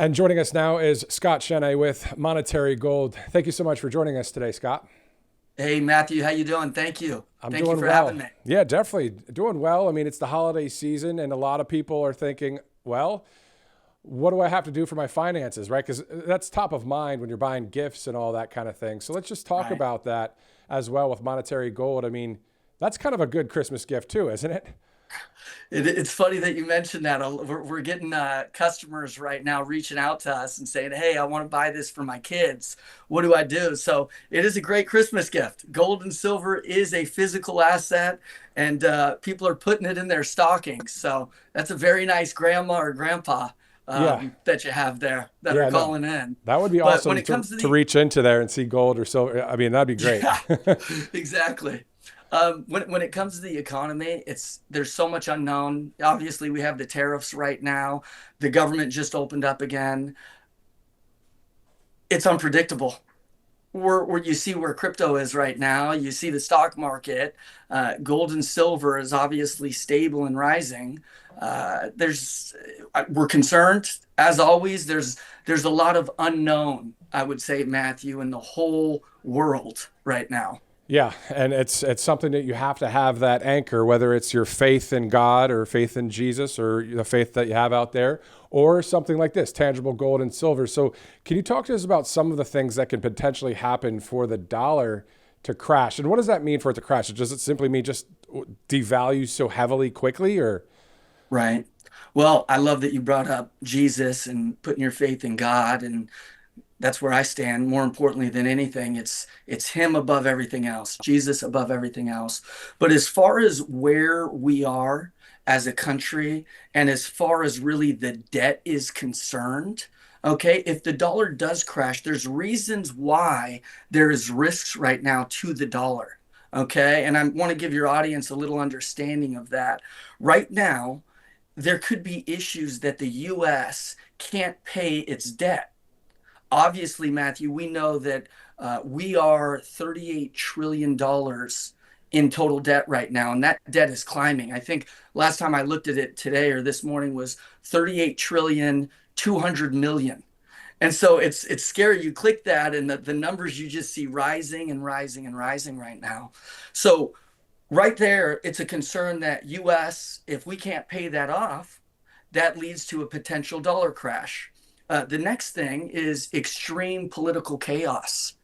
And joining us now is Scott Chené with Monetary Gold. Thank you so much for joining us today, Scott. Hey Matthew, how you doing? Thank you. I'm Thank you doing for having well. me. Yeah, definitely doing well. I mean, it's the holiday season, and a lot of people are thinking, well, what do I have to do for my finances, right? Because that's top of mind when you're buying gifts and all that kind of thing. So let's just talk Right. about that as well with Monetary Gold. I mean, that's kind of a good Christmas gift too, isn't it? It's funny that you mentioned that. We're getting customers right now reaching out to us and saying, "Hey, I want to buy this for my kids. What do I do?" So it is a great Christmas gift. Gold and silver is a physical asset, and people are putting it in their stockings. So that's a very nice grandma or grandpa Yeah. that you have there that are Yeah, no, calling in. that would be But when awesome it comes to to the reach into there and see gold or silver. I mean, that'd be great. Yeah, exactly. When it comes to the economy, there's so much unknown. Obviously, we have the tariffs right now. The government just opened up again. It's unpredictable. Where you see where crypto is right now, you see the stock market. Gold and silver is obviously stable and rising. We're concerned as always. There's a lot of unknown, I would say, Matthew, in the whole world right now. Yeah, and it's something that you have to have that anchor, whether it's your faith in God or faith in Jesus or the faith that you have out there, or something like this, tangible gold and silver. So, can you talk to us about some of the things that can potentially happen for the dollar to crash? And what does that mean for it to crash? Does it simply mean just devalue so heavily quickly, or? Right. Well, I love that you brought up Jesus and putting your faith in God, and that's where I stand. More importantly than anything, it's him above everything else, Jesus above everything else. But as far as where we are as a country, and as far as really the debt is concerned, okay, if the dollar does crash, there's reasons why there is risks right now to the dollar. Okay, and I want to give your audience a little understanding of that. Right now, there could be issues that the US can't pay its debt. Obviously, Matthew, we know that we are $38 trillion in total debt right now, and that debt is climbing. I think last time I looked at it today or this morning was 38 trillion, 200 million. And so it's scary. You click that, and the numbers you just see rising and rising and rising right now. So right there, it's a concern that US, if we can't pay that off, that leads to a potential dollar crash. The next thing is extreme political chaos.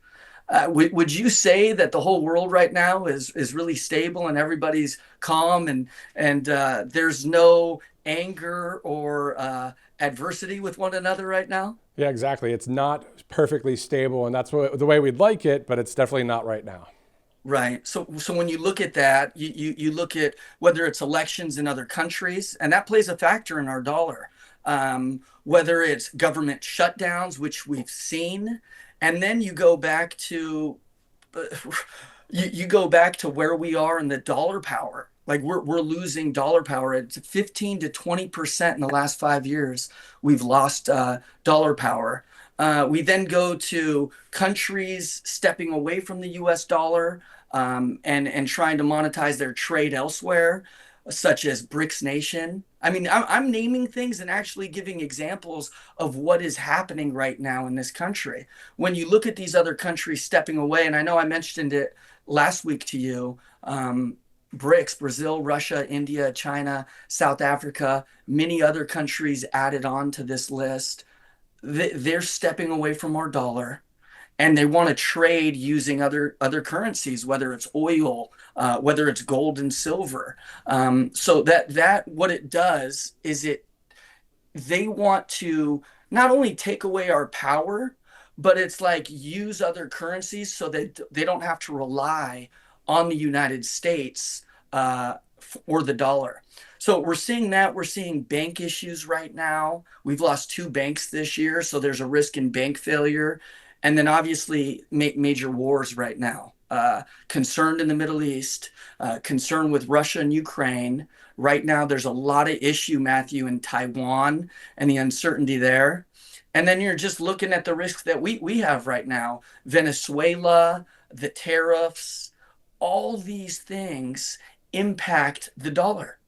Would you say that the whole world right now is really stable and everybody's calm and there's no anger or adversity with one another right now? Yeah, exactly. It's not perfectly stable, and that's the way we'd like it, but it's definitely not right now. Right. So when you look at that, you look at whether it's elections in other countries, and that plays a factor in our dollar. Whether it's government shutdowns, which we've seen, and then you go back to uh, you go back to where we are in the dollar power. Like we're losing dollar power at 15 to 20% in the last 5 years. We've lost dollar power. We then go to countries stepping away from the US dollar and trying to monetize their trade elsewhere, such as BRICS Nation. I mean, I'm naming things and actually giving examples of what is happening right now in this country. When you look at these other countries stepping away, and I know I mentioned it last week to you, BRICS, Brazil, Russia, India, China, South Africa, many other countries added on to this list. They're stepping away from our dollar and they want to trade using other currencies, whether it's oil, whether it's gold and silver. So that what it does is they want to not only take away our power, but it's like use other currencies so that they don't have to rely on the United States or the dollar. So we're seeing that. We're seeing bank issues right now. We've lost two banks this year, so there's a risk in bank failure. And then obviously major wars right now. Concerned in the Middle East, concerned with Russia and Ukraine. Right now, there's a lot of issue, Matthew, in Taiwan and the uncertainty there. And then you're just looking at the risks that we have right now. Venezuela, the tariffs, all these things impact the dollar.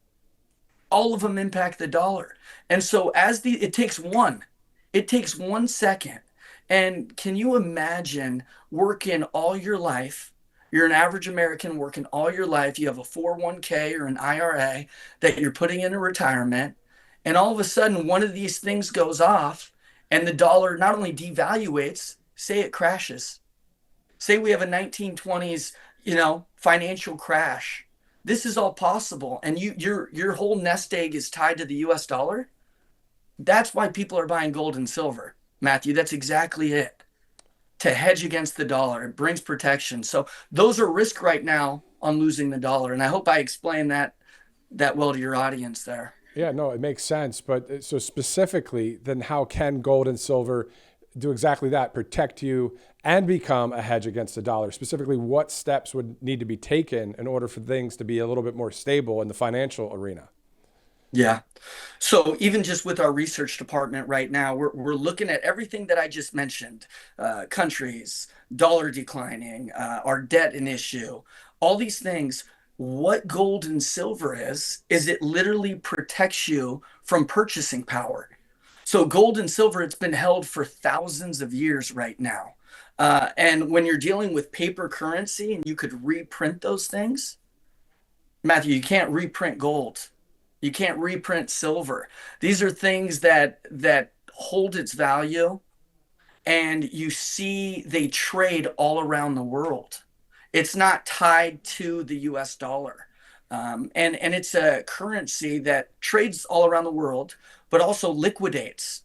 All of them impact the dollar. And so it takes one. It takes 1 second. And can you imagine working all your life? You're an average American working all your life. You have a 401k or an IRA that you're putting into retirement. And all of a sudden, one of these things goes off, and the dollar not only devaluates, say it crashes. Say we have a 1920s, financial crash. This is all possible. And your whole nest egg is tied to the US dollar. That's why people are buying gold and silver, Matthew. That's exactly it. To hedge against the dollar, it brings protection. So those are risk right now on losing the dollar. And I hope I explained that well to your audience there. Yeah, no, it makes sense. But so specifically, then how can gold and silver do exactly that, protect you and become a hedge against the dollar? Specifically, what steps would need to be taken in order for things to be a little bit more stable in the financial arena? Yeah. So even just with our research department right now, we're looking at everything that I just mentioned, countries, dollar declining, our debt an issue, all these things. What gold and silver is it literally protects you from purchasing power. So gold and silver, it's been held for thousands of years right now. And when you're dealing with paper currency and you could reprint those things, Matthew, you can't reprint gold. You can't reprint silver. These are things that hold its value, and you see they trade all around the world. It's not tied to the US dollar. And it's a currency that trades all around the world, but also liquidates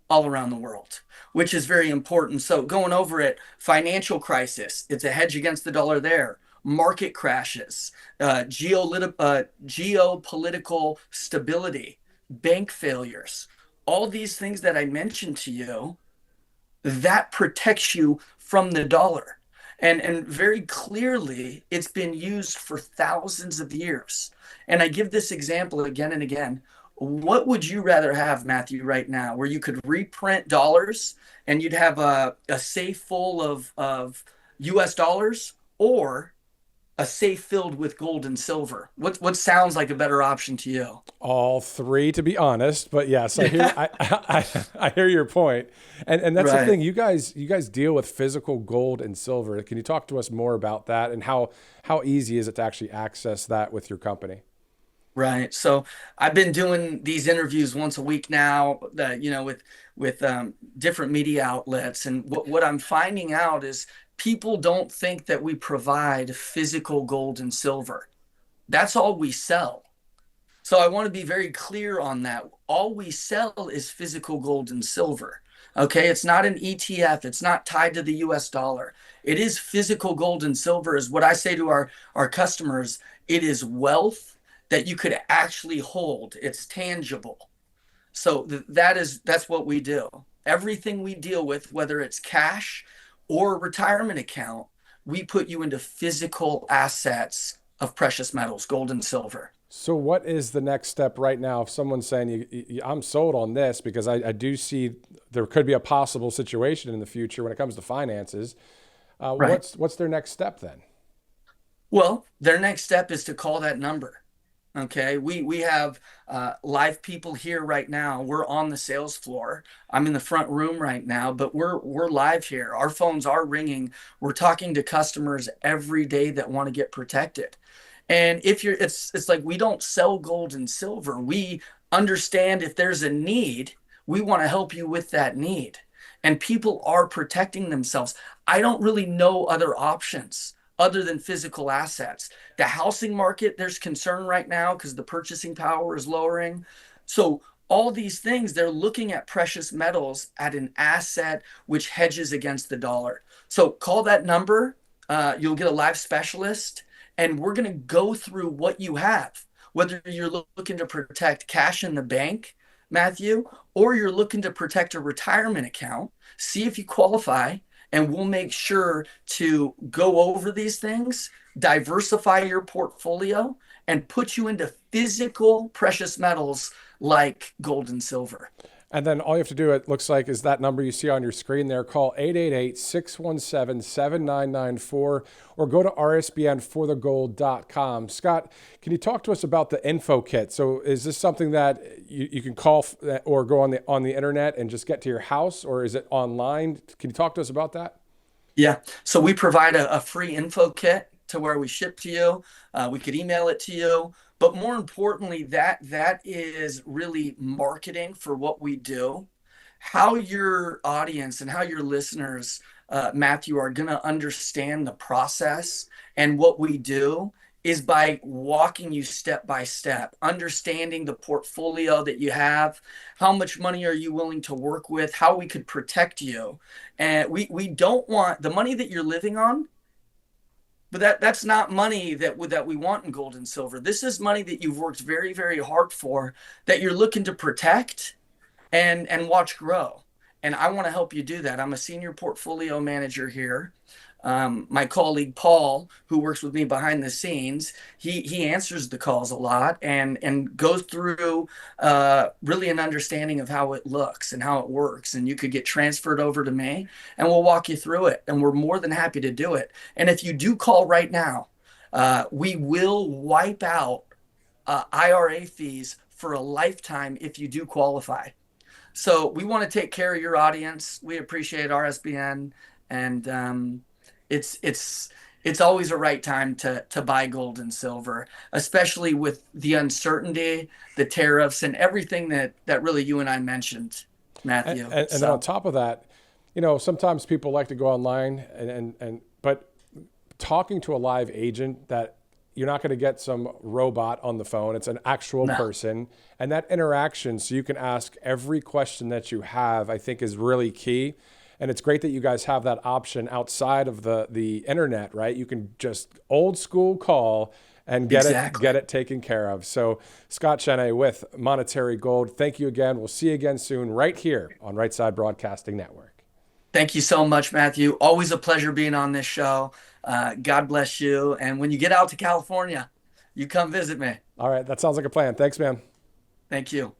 all around the world, which is very important. So going over it, financial crisis, it's a hedge against the dollar there. Market crashes, geopolitical stability, bank failures, all these things that I mentioned to you, that protects you from the dollar. And very clearly, it's been used for thousands of years. And I give this example again and again. What would you rather have, Matthew, right now, where you could reprint dollars and you'd have a safe full of US dollars, or a safe filled with gold and silver? What sounds like a better option to you? All three, to be honest. But yes, I hear I hear your point, and that's the Right. thing. You guys deal with physical gold and silver. Can you talk to us more about that and how easy is it to actually access that with your company? Right. So I've been doing these interviews once a week now, with different media outlets, and what I'm finding out is people don't think that we provide physical gold and silver. That's all we sell. So I want to be very clear on that. All we sell is physical gold and silver. Okay, it's not an ETF. It's not tied to the US dollar. It is physical gold and silver, is what I say to our customers. It is wealth that you could actually hold. It's tangible. So that's what we do. Everything we deal with, whether it's cash or a retirement account, we put you into physical assets of precious metals, gold and silver. So, what is the next step right now? If someone's saying, I'm sold on this because I do see there could be a possible situation in the future when it comes to finances, Right. what's their next step then? Well, their next step is to call that number. Okay, we have live people here right now. We're on the sales floor. I'm in the front room right now, but we're live here. Our phones are ringing. We're talking to customers every day that want to get protected. And if you're, it's like we don't sell gold and silver. We understand if there's a need, we want to help you with that need. And people are protecting themselves. I don't really know other options other than physical assets. The housing market, there's concern right now because the purchasing power is lowering. So all these things, they're looking at precious metals at an asset which hedges against the dollar. So call that number. You'll get a live specialist, and we're going to go through what you have, whether you're looking to protect cash in the bank, Matthew, or you're looking to protect a retirement account. See if you qualify, and we'll make sure to go over these things, diversify your portfolio, and put you into physical precious metals like gold and silver. And then all you have to do, it looks like, is that number you see on your screen there. Call 888-617-7994 or go to rsbnforthegold.com. Scott, can you talk to us about the info kit? So is this something that you can call or go on the internet and just get to your house, or is it online? Can you talk to us about that? Yeah. So we provide a free info kit to where we ship to you. We could email it to you. But more importantly, that is really marketing for what we do. How your audience and how your listeners, Matthew, are going to understand the process and what we do is by walking you step by step, understanding the portfolio that you have, how much money are you willing to work with, how we could protect you. And we don't want the money that you're living on, but that's not money that we want in gold and silver. This is money that you've worked very, very hard for, that you're looking to protect and watch grow. And I want to help you do that. I'm a senior portfolio manager here. My colleague Paul, who works with me behind the scenes, he answers the calls a lot and goes through really an understanding of how it looks and how it works. And you could get transferred over to me, and we'll walk you through it. And we're more than happy to do it. And if you do call right now, we will wipe out IRA fees for a lifetime if you do qualify. So we want to take care of your audience. We appreciate RSBN, and it's always a right time to buy gold and silver, especially with the uncertainty, the tariffs, and everything that really you and I mentioned, Matthew. And then on top of that, sometimes people like to go online but talking to a live agent, that you're not going to get some robot on the phone. It's an actual person. And that interaction, so you can ask every question that you have, I think is really key. And it's great that you guys have that option outside of the internet, right? You can just old school call and get it taken care of. So Scott Chené with Monetary Gold, thank you again. We'll see you again soon right here on Right Side Broadcasting Network. Thank you so much, Matthew. Always a pleasure being on this show. God bless you. And when you get out to California, you come visit me. All right. That sounds like a plan. Thanks, man. Thank you.